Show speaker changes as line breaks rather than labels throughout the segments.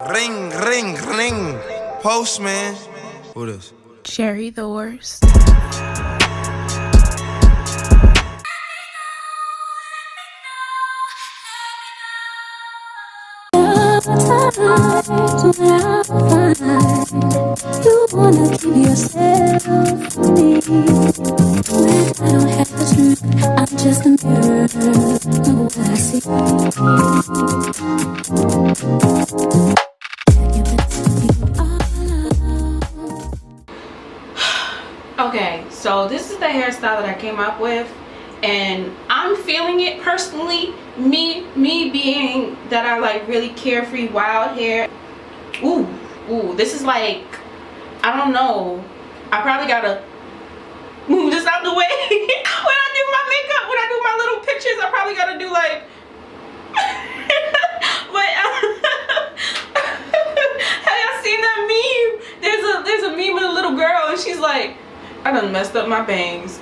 Ring, ring, ring. Postman. Who this?
Cherry the worst.
You wanna keep yourself for me. When I don't have the strength, I'm just a mirror of what I see.
Okay, so this is the hairstyle that I came up with, and I'm feeling it personally. Me being that I like really carefree wild hair. Ooh, this is like, I don't know. I probably gotta move this out the way. When I do my makeup, when I do my little pictures, I probably gotta do like but have y'all seen that meme? There's a meme with a little girl and she's like, I done messed up my bangs.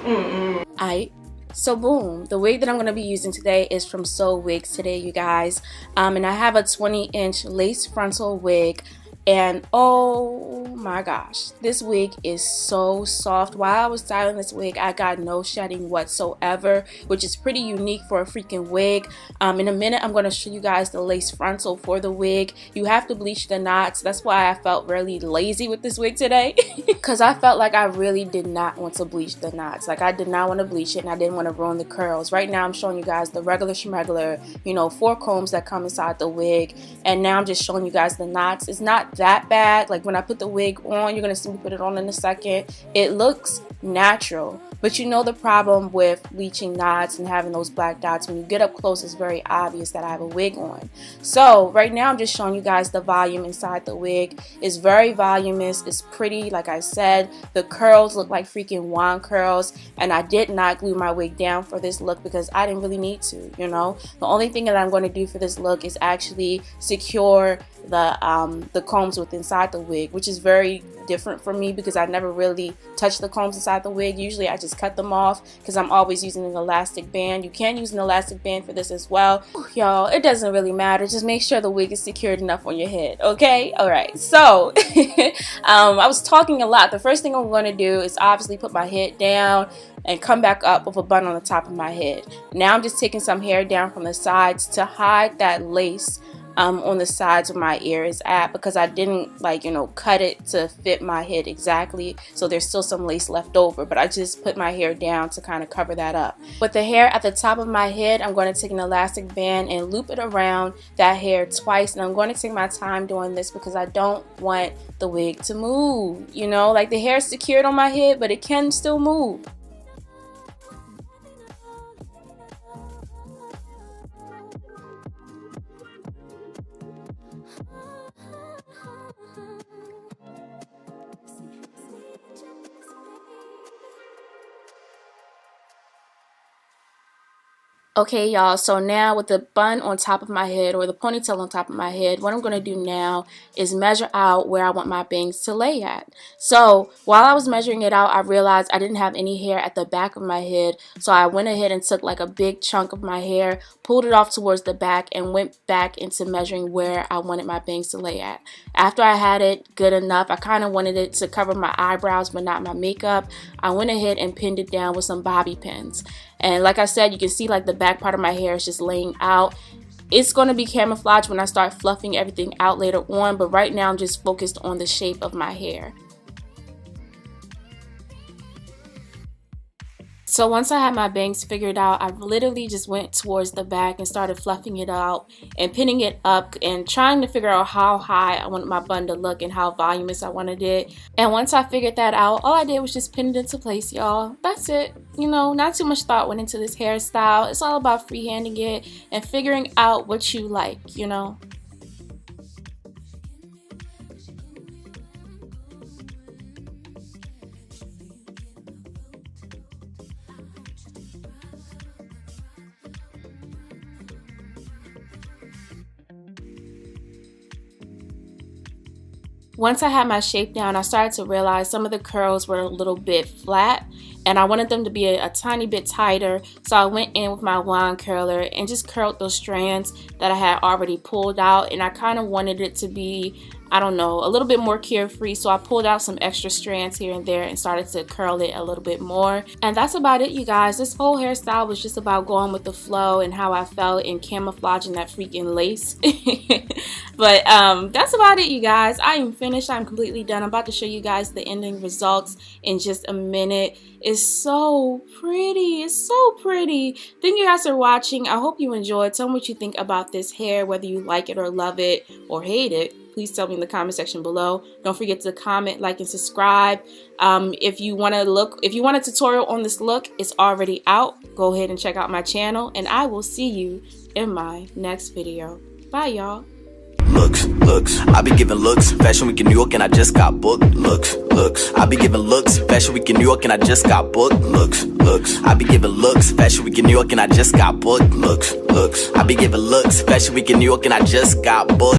Aight. So boom, the wig that I'm going to be using today is from SOWIGS today, you guys. And I have a 20-inch lace frontal wig. And oh my gosh, this wig is so soft. While I was styling this wig, I got no shedding whatsoever, which is pretty unique for a freaking wig. In a minute, I'm going to show you guys the lace frontal for the wig. You have to bleach the knots. That's why I felt really lazy with this wig today. Because I felt like I really did not want to bleach the knots. Like, I did not want to bleach it and I didn't want to ruin the curls. Right now, I'm showing you guys the regular schmegular, you know, 4 combs that come inside the wig. And now I'm just showing you guys the knots. It's not that bad. Like, when I put the wig on, you're gonna see me put it on in a second, it looks natural. But you know the problem with bleaching knots and having those black dots, when you get up close, it's very obvious that I have a wig on. So right now I'm just showing you guys the volume inside the wig. It's very voluminous, it's pretty. Like I said, the curls look like freaking wand curls, and I did not glue my wig down for this look because I didn't really need to, you know. The only thing that I'm going to do for this look is actually secure the combs with inside the wig, which is very different for me because I never really touch the combs inside the wig. Usually I just cut them off because I'm always using an elastic band. You can use an elastic band for this as well. Y'all, it doesn't really matter. Just make sure the wig is secured enough on your head, okay? Alright, so I was talking a lot. The first thing I'm going to do is obviously put my head down and come back up with a bun on the top of my head. Now I'm just taking some hair down from the sides to hide that lace on the sides of my ears at, because I didn't, like, you know, cut it to fit my head exactly, so there's still some lace left over, but I just put my hair down to kind of cover that up. With the hair at the top of my head, I'm going to take an elastic band and loop it around that hair twice, and I'm going to take my time doing this because I don't want the wig to move, you know, like the hair is secured on my head, but it can still move. Okay, y'all, so now with the bun on top of my head, or the ponytail on top of my head, what I'm going to do now is measure out where I want my bangs to lay at. So while I was measuring it out, I realized I didn't have any hair at the back of my head, so I went ahead and took like a big chunk of my hair, pulled it off towards the back, and went back into measuring where I wanted my bangs to lay at. After I had it good enough, I kind of wanted it to cover my eyebrows but not my makeup. I went ahead and pinned it down with some bobby pins. And like I said, you can see like the back part of my hair is just laying out. It's going to be camouflaged when I start fluffing everything out later on, but right now I'm just focused on the shape of my hair. So once I had my bangs figured out, I literally just went towards the back and started fluffing it out and pinning it up and trying to figure out how high I wanted my bun to look and how voluminous I wanted it. And once I figured that out, all I did was just pin it into place, y'all. That's it. You know, not too much thought went into this hairstyle. It's all about freehanding it and figuring out what you like, you know. Once I had my shape down, I started to realize some of the curls were a little bit flat, and I wanted them to be a tiny bit tighter, so I went in with my wand curler and just curled those strands that I had already pulled out, and I kind of wanted it to be, I don't know, a little bit more carefree, so I pulled out some extra strands here and there and started to curl it a little bit more. And that's about it, you guys. This whole hairstyle was just about going with the flow and how I felt in camouflaging that freaking lace. But that's about it, you guys. I am finished. I'm completely done. I'm about to show you guys the ending results in just a minute. It's so pretty. It's so pretty. Thank you guys for watching. I hope you enjoyed. Tell me what you think about this hair, whether you like it or love it or hate it. Please tell me in the comment section below. Don't forget to comment, like, and subscribe. If you want a tutorial on this look, it's already out. Go ahead and check out my channel, and I will see you in my next video. Bye, y'all.
Looks, I be giving looks, Fashion Week in New York and I just got booked. Looks, I be giving looks, Fashion Week in New York and I just got booked. Looks, I be giving looks, Fashion Week in New York and I just got booked. Looks, I be giving looks, Fashion Week in New York and I just got booked.